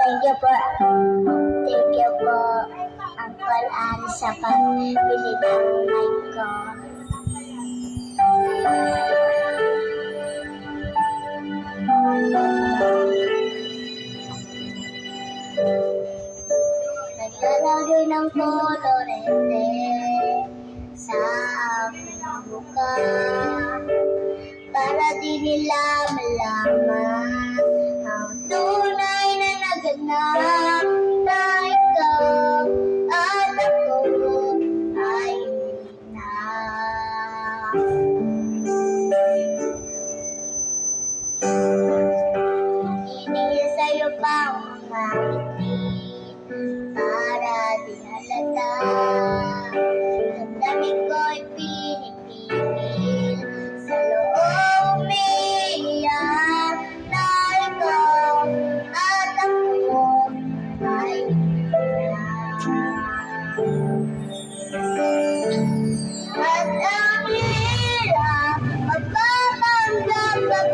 Thank you po. Thank you po, Uncle Ann, sa pagbili ng mic ko. Naglalaro ng kolorete sa aking buka para di nila malaman ang tunay na naganap na ikaw at ako ay hindi na. Hinihil sa'yo pa ang mga ngiti para di halata. Damdamin ko'y pinipigil sa loob umiiyak na ikaw at ako ay hindi na. At ang hirap magpapanggap mo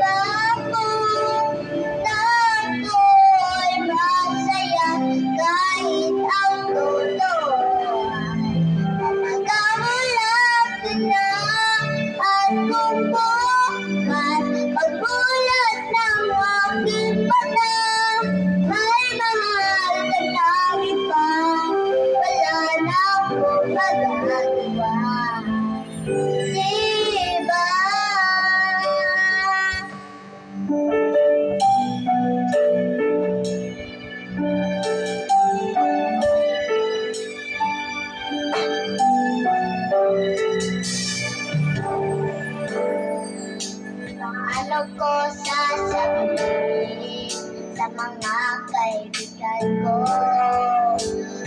na ako ay masaya kahit ang totoo ay nagkamulat ka na. At kung bukas pagbulat ng aking mata may mahal ka ng iba, wala na akong magagawa. Diba? Paano ko sasabihin sa mga kaibigan ko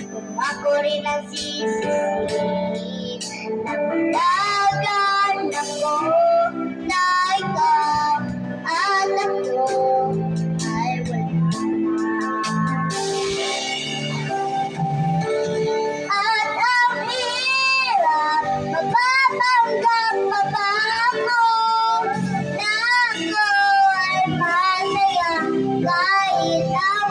kung ako rin ang sisisihin na malagan ako na ikaw at ako ay wala na. At ang hirap mapapanggap pa ba mo na ako ay masaya kahit ang